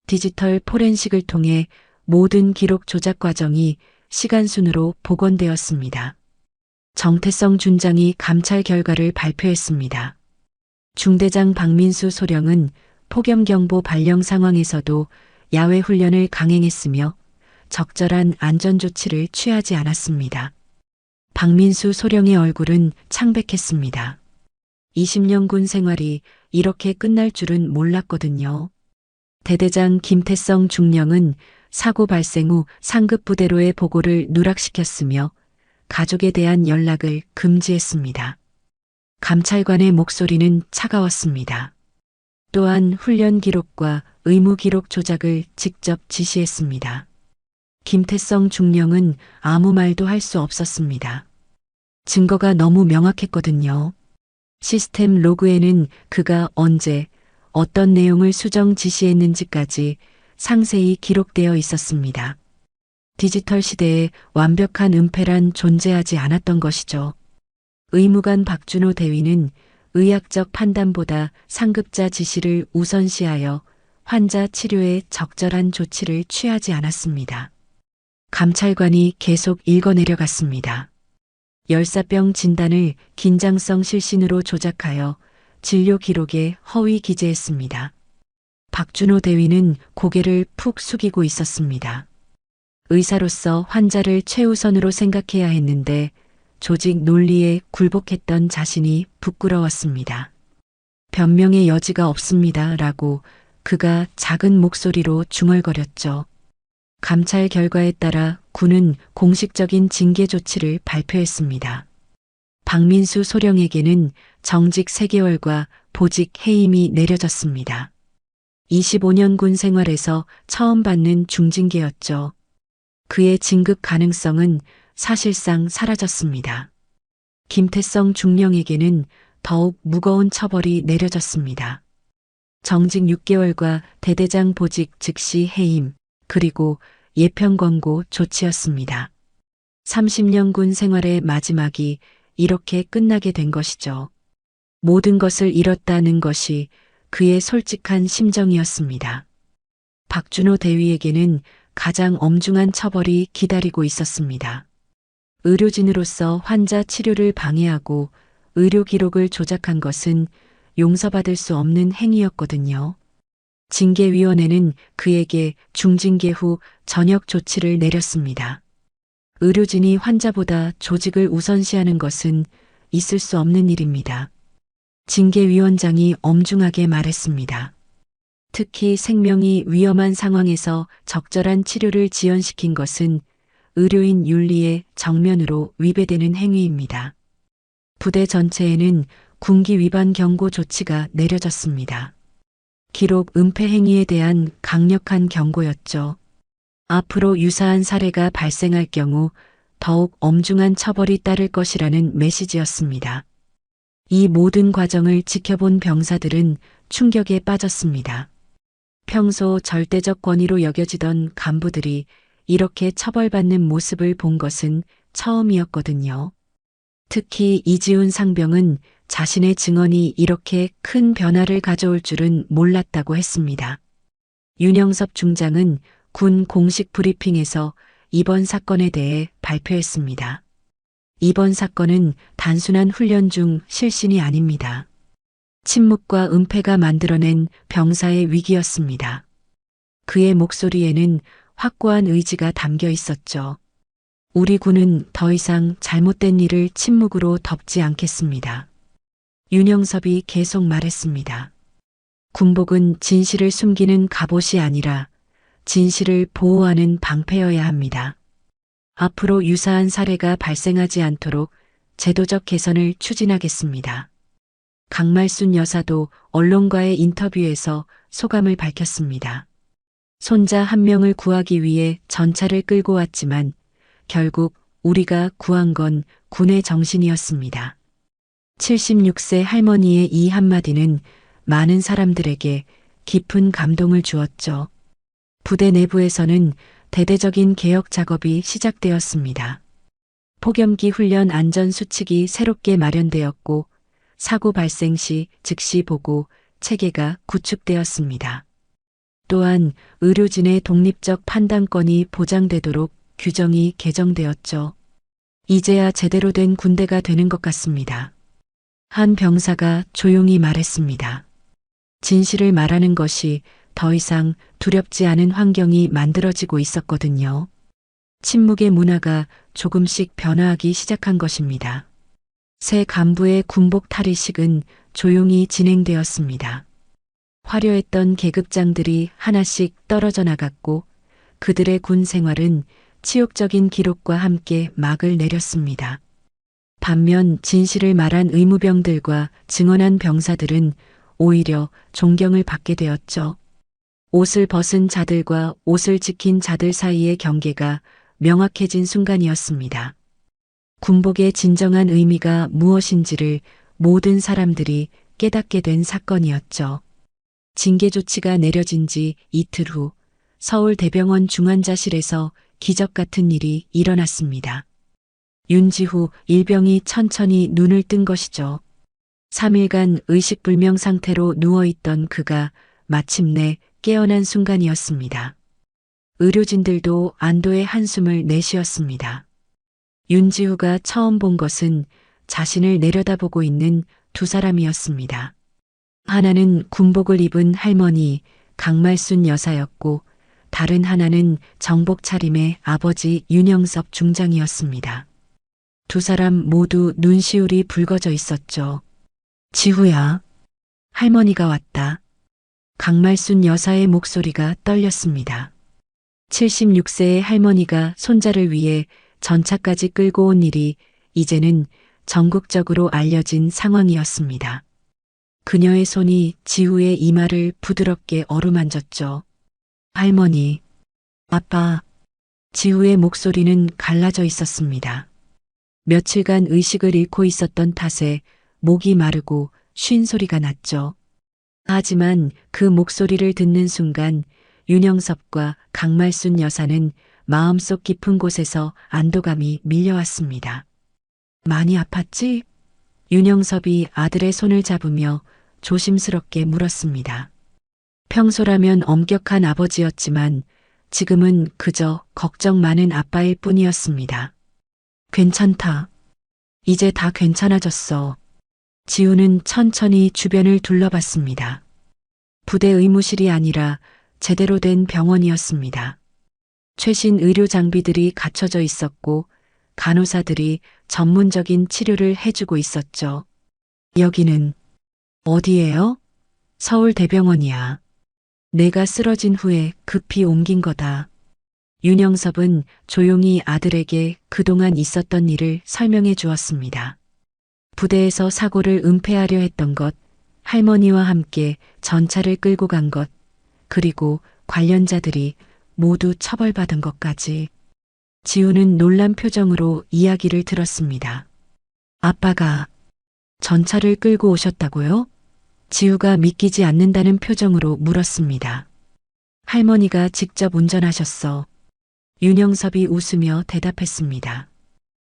디지털 포렌식을 통해 모든 기록 조작 과정이 시간순으로 복원되었습니다. 정태성 준장이 감찰 결과를 발표했습니다. 중대장 박민수 소령은 폭염경보 발령 상황에서도 야외 훈련을 강행했으며 적절한 안전조치를 취하지 않았습니다. 박민수 소령의 얼굴은 창백했습니다. 20년 군 생활이 이렇게 끝날 줄은 몰랐거든요. 대대장 김태성 중령은 사고 발생 후 상급 부대로의 보고를 누락시켰으며 가족에 대한 연락을 금지했습니다. 감찰관의 목소리는 차가웠습니다. 또한 훈련 기록과 의무 기록 조작을 직접 지시했습니다. 김태성 중령은 아무 말도 할 수 없었습니다. 증거가 너무 명확했거든요. 시스템 로그에는 그가 언제 어떤 내용을 수정 지시했는지까지 상세히 기록되어 있었습니다. 디지털 시대에 완벽한 은폐란 존재하지 않았던 것이죠. 의무관 박준호 대위는 의학적 판단보다 상급자 지시를 우선시하여 환자 치료에 적절한 조치를 취하지 않았습니다. 감찰관이 계속 읽어내려갔습니다. 열사병 진단을 긴장성 실신으로 조작하여 진료 기록에 허위 기재했습니다. 박준호 대위는 고개를 푹 숙이고 있었습니다. 의사로서 환자를 최우선으로 생각해야 했는데 조직 논리에 굴복했던 자신이 부끄러웠습니다. 변명의 여지가 없습니다. 라고 그가 작은 목소리로 중얼거렸죠. 감찰 결과에 따라 군은 공식적인 징계 조치를 발표했습니다. 박민수 소령에게는 정직 3개월과 보직 해임이 내려졌습니다. 25년 군 생활에서 처음 받는 중징계였죠. 그의 진급 가능성은 사실상 사라졌습니다. 김태성 중령에게는 더욱 무거운 처벌이 내려졌습니다. 정직 6개월과 대대장 보직 즉시 해임, 그리고 예편 권고 조치였습니다. 30년 군 생활의 마지막이 이렇게 끝나게 된 것이죠. 모든 것을 잃었다는 것이 그의 솔직한 심정이었습니다. 박준호 대위에게는 가장 엄중한 처벌이 기다리고 있었습니다. 의료진으로서 환자 치료를 방해하고 의료 기록을 조작한 것은 용서받을 수 없는 행위였거든요. 징계위원회는 그에게 중징계 후 전역 조치를 내렸습니다. 의료진이 환자보다 조직을 우선시하는 것은 있을 수 없는 일입니다. 징계위원장이 엄중하게 말했습니다. 특히 생명이 위험한 상황에서 적절한 치료를 지연시킨 것은 의료인 윤리에 정면으로 위배되는 행위입니다. 부대 전체에는 군기 위반 경고 조치가 내려졌습니다. 기록 은폐 행위에 대한 강력한 경고였죠. 앞으로 유사한 사례가 발생할 경우 더욱 엄중한 처벌이 따를 것이라는 메시지였습니다. 이 모든 과정을 지켜본 병사들은 충격에 빠졌습니다. 평소 절대적 권위로 여겨지던 간부들이 이렇게 처벌받는 모습을 본 것은 처음이었거든요. 특히 이지훈 상병은 자신의 증언이 이렇게 큰 변화를 가져올 줄은 몰랐다고 했습니다. 윤영섭 중장은 군 공식 브리핑에서 이번 사건에 대해 발표했습니다. 이번 사건은 단순한 훈련 중 실신이 아닙니다. 침묵과 은폐가 만들어낸 병사의 위기였습니다. 그의 목소리에는 확고한 의지가 담겨 있었죠. 우리 군은 더 이상 잘못된 일을 침묵으로 덮지 않겠습니다. 윤영섭이 계속 말했습니다. 군복은 진실을 숨기는 갑옷이 아니라 진실을 보호하는 방패여야 합니다. 앞으로 유사한 사례가 발생하지 않도록 제도적 개선을 추진하겠습니다. 강말순 여사도 언론과의 인터뷰에서 소감을 밝혔습니다. 손자 한 명을 구하기 위해 전차를 끌고 왔지만 결국 우리가 구한 건 군의 정신이었습니다. 76세 할머니의 이 한마디는 많은 사람들에게 깊은 감동을 주었죠. 부대 내부에서는 대대적인 개혁 작업이 시작되었습니다. 폭염기 훈련 안전 수칙이 새롭게 마련되었고 사고 발생 시 즉시 보고 체계가 구축되었습니다. 또한 의료진의 독립적 판단권이 보장되도록 규정이 개정되었죠. 이제야 제대로 된 군대가 되는 것 같습니다. 한 병사가 조용히 말했습니다. 진실을 말하는 것이 더 이상 두렵지 않은 환경이 만들어지고 있었거든요. 침묵의 문화가 조금씩 변화하기 시작한 것입니다. 새 간부의 군복 탈의식은 조용히 진행되었습니다. 화려했던 계급장들이 하나씩 떨어져 나갔고 그들의 군 생활은 치욕적인 기록과 함께 막을 내렸습니다. 반면 진실을 말한 의무병들과 증언한 병사들은 오히려 존경을 받게 되었죠. 옷을 벗은 자들과 옷을 지킨 자들 사이의 경계가 명확해진 순간이었습니다. 군복의 진정한 의미가 무엇인지를 모든 사람들이 깨닫게 된 사건이었죠. 징계 조치가 내려진 지 이틀 후 서울대병원 중환자실에서 기적 같은 일이 일어났습니다. 윤지후 일병이 천천히 눈을 뜬 것이죠. 3일간 의식불명 상태로 누워있던 그가 마침내 깨어난 순간이었습니다. 의료진들도 안도의 한숨을 내쉬었습니다. 윤지후가 처음 본 것은 자신을 내려다보고 있는 두 사람이었습니다. 하나는 군복을 입은 할머니 강말순 여사였고 다른 하나는 정복 차림의 아버지 윤영섭 중장이었습니다. 두 사람 모두 눈시울이 붉어져 있었죠. 지후야, 할머니가 왔다. 강말순 여사의 목소리가 떨렸습니다. 76세의 할머니가 손자를 위해 전차까지 끌고 온 일이 이제는 전국적으로 알려진 상황이었습니다. 그녀의 손이 지후의 이마를 부드럽게 어루만졌죠. 할머니, 아빠, 지후의 목소리는 갈라져 있었습니다. 며칠간 의식을 잃고 있었던 탓에 목이 마르고 쉰 소리가 났죠. 하지만 그 목소리를 듣는 순간 윤영섭과 강말순 여사는 마음속 깊은 곳에서 안도감이 밀려왔습니다. 많이 아팠지? 윤영섭이 아들의 손을 잡으며 조심스럽게 물었습니다. 평소라면 엄격한 아버지였지만 지금은 그저 걱정 많은 아빠일 뿐이었습니다. 괜찮다. 이제 다 괜찮아졌어. 지우는 천천히 주변을 둘러봤습니다. 부대 의무실이 아니라 제대로 된 병원이었습니다. 최신 의료 장비들이 갖춰져 있었고 간호사들이 전문적인 치료를 해주고 있었죠. 여기는 어디예요? 서울대병원이야. 내가 쓰러진 후에 급히 옮긴 거다. 윤영섭은 조용히 아들에게 그동안 있었던 일을 설명해 주었습니다. 부대에서 사고를 은폐하려 했던 것, 할머니와 함께 전차를 끌고 간 것, 그리고 관련자들이 모두 처벌받은 것까지. 지우는 놀란 표정으로 이야기를 들었습니다. 아빠가 전차를 끌고 오셨다고요? 지우가 믿기지 않는다는 표정으로 물었습니다. 할머니가 직접 운전하셨어. 윤영섭이 웃으며 대답했습니다.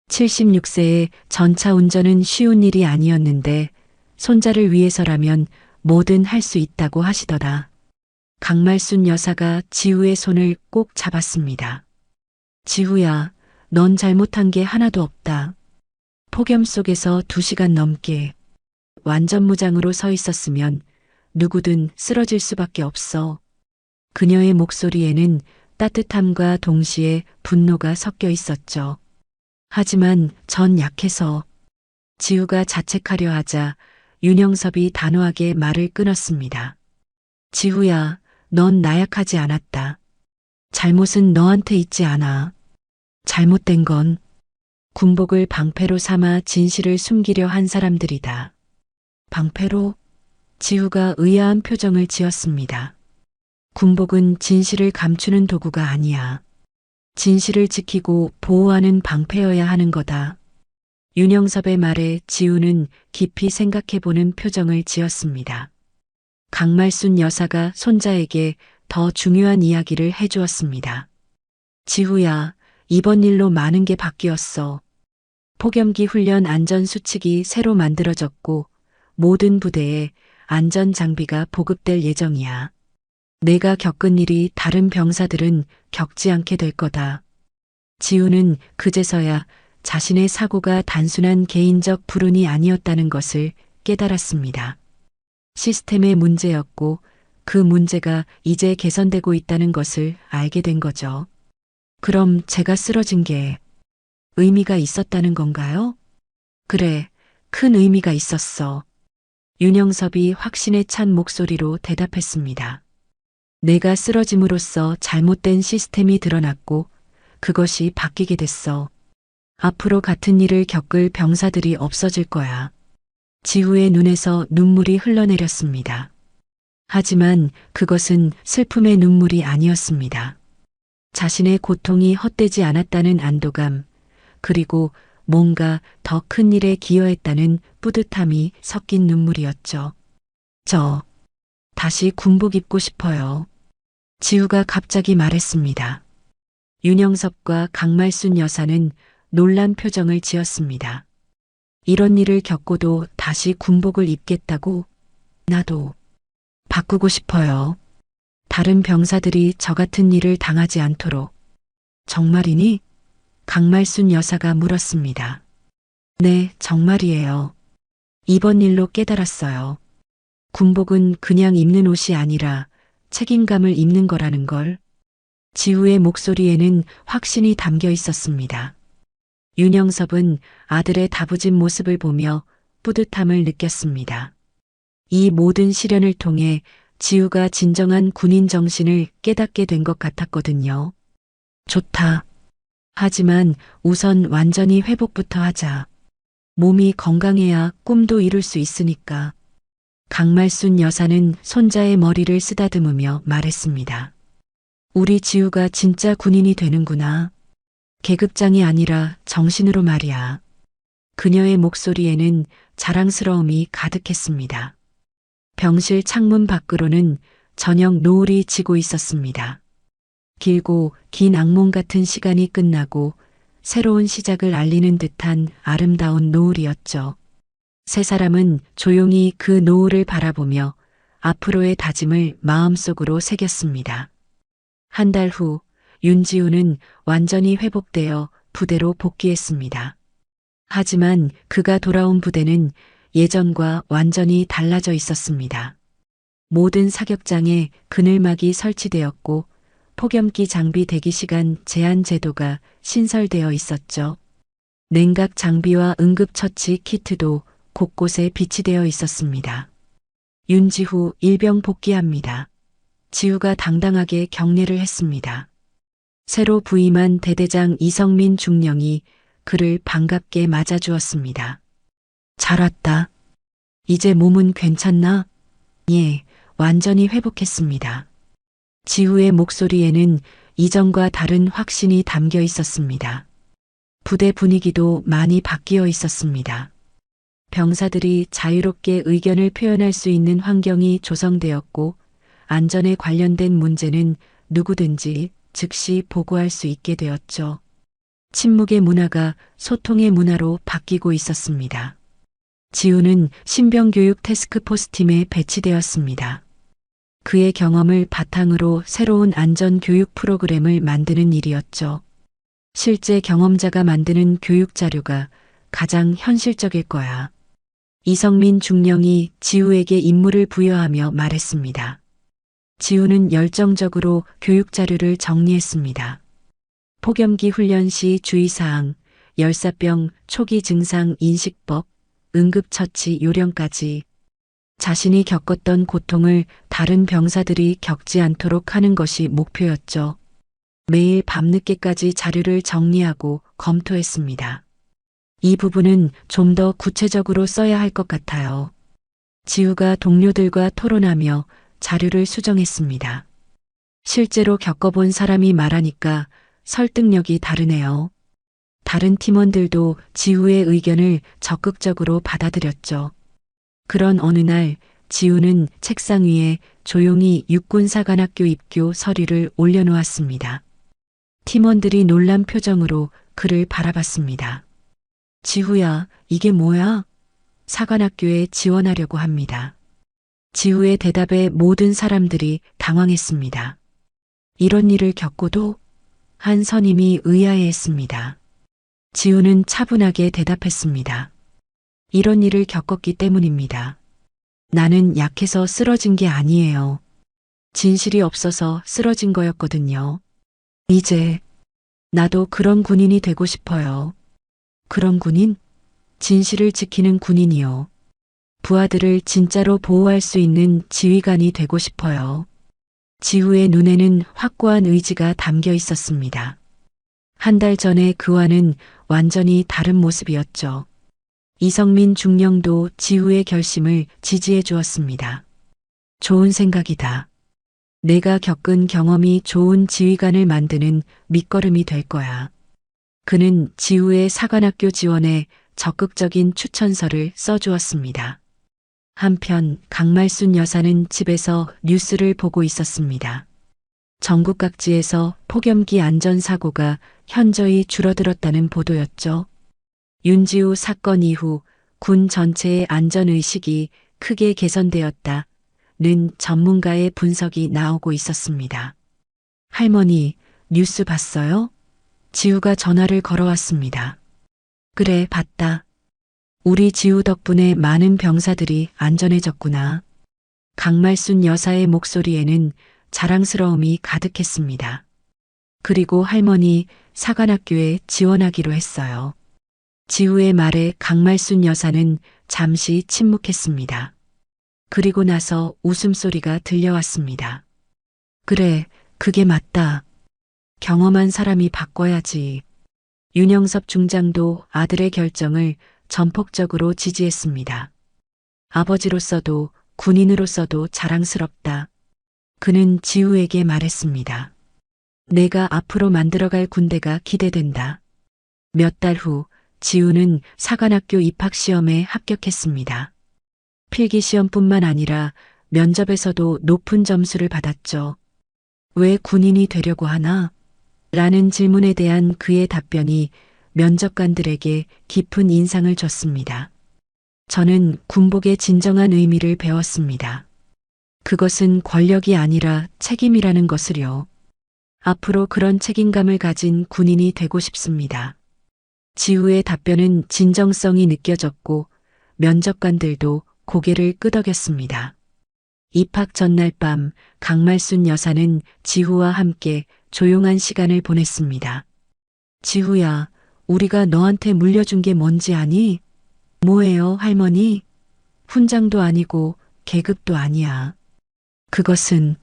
76세의 전차 운전은 쉬운 일이 아니었는데 손자를 위해서라면 뭐든 할 수 있다고 하시더라. 강말순 여사가 지우의 손을 꼭 잡았습니다. 지우야, 넌 잘못한 게 하나도 없다. 폭염 속에서 2시간 넘게 완전 무장으로 서 있었으면 누구든 쓰러질 수밖에 없어. 그녀의 목소리에는 따뜻함과 동시에 분노가 섞여 있었죠. 하지만 전 약해서. 지우가 자책하려 하자 윤영섭이 단호하게 말을 끊었습니다. 지우야, 넌 나약하지 않았다. 잘못은 너한테 있지 않아. 잘못된 건 군복을 방패로 삼아 진실을 숨기려 한 사람들이다. 방패로? 지우가 의아한 표정을 지었습니다. 군복은 진실을 감추는 도구가 아니야. 진실을 지키고 보호하는 방패여야 하는 거다. 윤영섭의 말에 지우는 깊이 생각해보는 표정을 지었습니다. 강말순 여사가 손자에게 더 중요한 이야기를 해주었습니다. 지우야, 이번 일로 많은 게 바뀌었어. 폭염기 훈련 안전수칙이 새로 만들어졌고 모든 부대에 안전장비가 보급될 예정이야. 내가 겪은 일이 다른 병사들은 겪지 않게 될 거다. 지우는 그제서야 자신의 사고가 단순한 개인적 불운이 아니었다는 것을 깨달았습니다. 시스템의 문제였고 그 문제가 이제 개선되고 있다는 것을 알게 된 거죠. 그럼 제가 쓰러진 게 의미가 있었다는 건가요? 그래, 큰 의미가 있었어. 윤영섭이 확신에 찬 목소리로 대답했습니다. 내가 쓰러짐으로써 잘못된 시스템이 드러났고 그것이 바뀌게 됐어. 앞으로 같은 일을 겪을 병사들이 없어질 거야. 지우의 눈에서 눈물이 흘러내렸습니다. 하지만 그것은 슬픔의 눈물이 아니었습니다. 자신의 고통이 헛되지 않았다는 안도감, 그리고 뭔가 더 큰 일에 기여했다는 뿌듯함이 섞인 눈물이었죠. 저 다시 군복 입고 싶어요. 지우가 갑자기 말했습니다. 윤영섭과 강말순 여사는 놀란 표정을 지었습니다. 이런 일을 겪고도 다시 군복을 입겠다고? 나도 바꾸고 싶어요. 다른 병사들이 저 같은 일을 당하지 않도록. 정말이니? 강말순 여사가 물었습니다. 네, 정말이에요. 이번 일로 깨달았어요. 군복은 그냥 입는 옷이 아니라 책임감을 입는 거라는 걸. 지우의 목소리에는 확신이 담겨 있었습니다. 윤영섭은 아들의 다부진 모습을 보며 뿌듯함을 느꼈습니다. 이 모든 시련을 통해 지우가 진정한 군인 정신을 깨닫게 된 것 같았거든요. 좋다. 하지만 우선 완전히 회복부터 하자. 몸이 건강해야 꿈도 이룰 수 있으니까. 강말순 여사는 손자의 머리를 쓰다듬으며 말했습니다. 우리 지우가 진짜 군인이 되는구나. 계급장이 아니라 정신으로 말이야. 그녀의 목소리에는 자랑스러움이 가득했습니다. 병실 창문 밖으로는 저녁 노을이 지고 있었습니다. 길고 긴 악몽 같은 시간이 끝나고 새로운 시작을 알리는 듯한 아름다운 노을이었죠. 세 사람은 조용히 그 노을을 바라보며 앞으로의 다짐을 마음속으로 새겼습니다. 한 달 후 윤지우는 완전히 회복되어 부대로 복귀했습니다. 하지만 그가 돌아온 부대는 예전과 완전히 달라져 있었습니다. 모든 사격장에 그늘막이 설치되었고 폭염기 장비 대기 시간 제한 제도가 신설되어 있었죠. 냉각 장비와 응급처치 키트도 곳곳에 비치되어 있었습니다. 윤지후 일병 복귀합니다. 지우가 당당하게 격려를 했습니다. 새로 부임한 대대장 이성민 중령이 그를 반갑게 맞아주었습니다. 잘 왔다. 이제 몸은 괜찮나? 예, 완전히 회복했습니다. 지우의 목소리에는 이전과 다른 확신이 담겨 있었습니다. 부대 분위기도 많이 바뀌어 있었습니다. 병사들이 자유롭게 의견을 표현할 수 있는 환경이 조성되었고, 안전에 관련된 문제는 누구든지 즉시 보고할 수 있게 되었죠. 침묵의 문화가 소통의 문화로 바뀌고 있었습니다. 지우는 신병교육 태스크포스 팀에 배치되었습니다. 그의 경험을 바탕으로 새로운 안전교육 프로그램을 만드는 일이었죠. 실제 경험자가 만드는 교육 자료가 가장 현실적일 거야. 이성민 중령이 지우에게 임무를 부여하며 말했습니다. 지우는 열정적으로 교육 자료를 정리했습니다. 폭염기 훈련 시 주의사항, 열사병 초기 증상 인식법, 응급처치 요령까지 자신이 겪었던 고통을 다른 병사들이 겪지 않도록 하는 것이 목표였죠. 매일 밤늦게까지 자료를 정리하고 검토했습니다. 이 부분은 좀 더 구체적으로 써야 할 것 같아요. 지우가 동료들과 토론하며 자료를 수정했습니다. 실제로 겪어본 사람이 말하니까 설득력이 다르네요. 다른 팀원들도 지우의 의견을 적극적으로 받아들였죠. 그런 어느 날 지우는 책상 위에 조용히 육군사관학교 입교 서류를 올려놓았습니다. 팀원들이 놀란 표정으로 그를 바라봤습니다. 지우야, 이게 뭐야? 사관학교에 지원하려고 합니다. 지우의 대답에 모든 사람들이 당황했습니다. 이런 일을 겪고도? 한 선임이 의아해했습니다. 지우는 차분하게 대답했습니다. 이런 일을 겪었기 때문입니다. 나는 약해서 쓰러진 게 아니에요. 진실이 없어서 쓰러진 거였거든요. 이제 나도 그런 군인이 되고 싶어요. 그런 군인? 진실을 지키는 군인이요. 부하들을 진짜로 보호할 수 있는 지휘관이 되고 싶어요. 지우의 눈에는 확고한 의지가 담겨 있었습니다. 한 달 전에 그와는 완전히 다른 모습이었죠. 이성민 중령도 지우의 결심을 지지해 주었습니다. 좋은 생각이다. 내가 겪은 경험이 좋은 지휘관을 만드는 밑거름이 될 거야. 그는 지우의 사관학교 지원에 적극적인 추천서를 써주었습니다. 한편 강말순 여사는 집에서 뉴스를 보고 있었습니다. 전국 각지에서 폭염기 안전사고가 현저히 줄어들었다는 보도였죠. 윤지우 사건 이후 군 전체의 안전의식이 크게 개선되었다는 전문가의 분석이 나오고 있었습니다. 할머니, 뉴스 봤어요? 지우가 전화를 걸어왔습니다. 그래, 봤다. 우리 지우 덕분에 많은 병사들이 안전해졌구나. 강말순 여사의 목소리에는 자랑스러움이 가득했습니다. 그리고 할머니 사관학교에 지원하기로 했어요. 지우의 말에 강말순 여사는 잠시 침묵했습니다. 그리고 나서 웃음소리가 들려왔습니다. 그래, 그게 맞다. 경험한 사람이 바꿔야지. 윤영섭 중장도 아들의 결정을 전폭적으로 지지했습니다. 아버지로서도 군인으로서도 자랑스럽다. 그는 지우에게 말했습니다. 내가 앞으로 만들어갈 군대가 기대된다. 몇 달 후 지우는 사관학교 입학시험에 합격했습니다. 필기시험뿐만 아니라 면접에서도 높은 점수를 받았죠. 왜 군인이 되려고 하나? 라는 질문에 대한 그의 답변이 면접관들에게 깊은 인상을 줬습니다. 저는 군복의 진정한 의미를 배웠습니다. 그것은 권력이 아니라 책임이라는 것을요. 앞으로 그런 책임감을 가진 군인이 되고 싶습니다. 지우의 답변은 진정성이 느껴졌고 면접관들도 고개를 끄덕였습니다. 입학 전날 밤 강말순 여사는 지우와 함께 조용한 시간을 보냈습니다. 지우야, 우리가 너한테 물려준 게 뭔지 아니? 뭐예요, 할머니? 훈장도 아니고 계급도 아니야. 그것은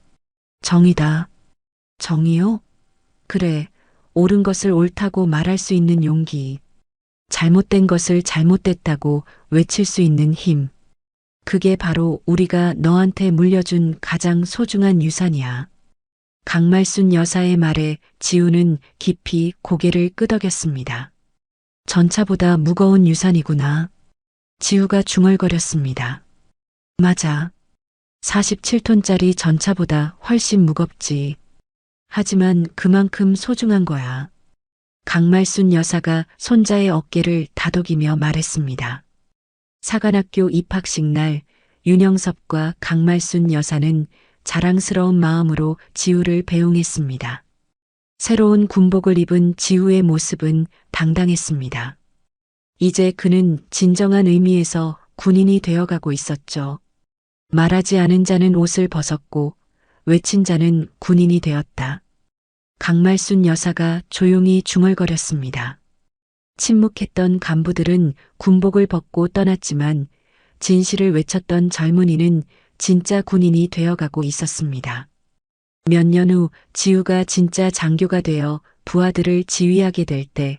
정의다. 정의요? 그래, 옳은 것을 옳다고 말할 수 있는 용기. 잘못된 것을 잘못됐다고 외칠 수 있는 힘. 그게 바로 우리가 너한테 물려준 가장 소중한 유산이야. 강말순 여사의 말에 지우는 깊이 고개를 끄덕였습니다. 전차보다 무거운 유산이구나. 지우가 중얼거렸습니다. 맞아. 47톤짜리 전차보다 훨씬 무겁지. 하지만 그만큼 소중한 거야. 강말순 여사가 손자의 어깨를 다독이며 말했습니다. 사관학교 입학식 날 윤영섭과 강말순 여사는 자랑스러운 마음으로 지우를 배웅했습니다. 새로운 군복을 입은 지우의 모습은 당당했습니다. 이제 그는 진정한 의미에서 군인이 되어가고 있었죠. 말하지 않은 자는 옷을 벗었고 외친 자는 군인이 되었다. 강말순 여사가 조용히 중얼거렸습니다. 침묵했던 간부들은 군복을 벗고 떠났지만 진실을 외쳤던 젊은이는 진짜 군인이 되어가고 있었습니다. 몇 년 후 지우가 진짜 장교가 되어 부하들을 지휘하게 될 때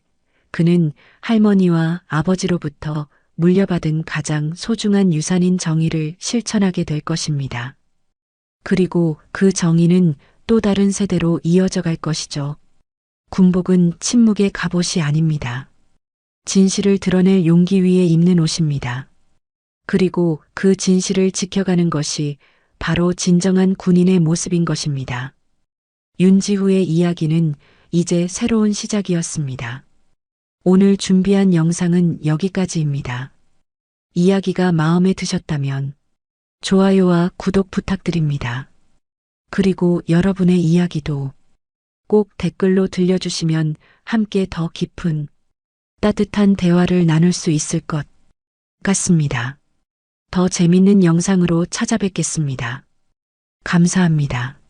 그는 할머니와 아버지로부터 물려받은 가장 소중한 유산인 정의를 실천하게 될 것입니다. 그리고 그 정의는 또 다른 세대로 이어져 갈 것이죠. 군복은 침묵의 갑옷이 아닙니다. 진실을 드러낼 용기 위에 입는 옷입니다. 그리고 그 진실을 지켜가는 것이 바로 진정한 군인의 모습인 것입니다. 윤지후의 이야기는 이제 새로운 시작이었습니다. 오늘 준비한 영상은 여기까지입니다. 이야기가 마음에 드셨다면 좋아요와 구독 부탁드립니다. 그리고 여러분의 이야기도 꼭 댓글로 들려주시면 함께 더 깊은 따뜻한 대화를 나눌 수 있을 것 같습니다. 더 재밌는 영상으로 찾아뵙겠습니다. 감사합니다.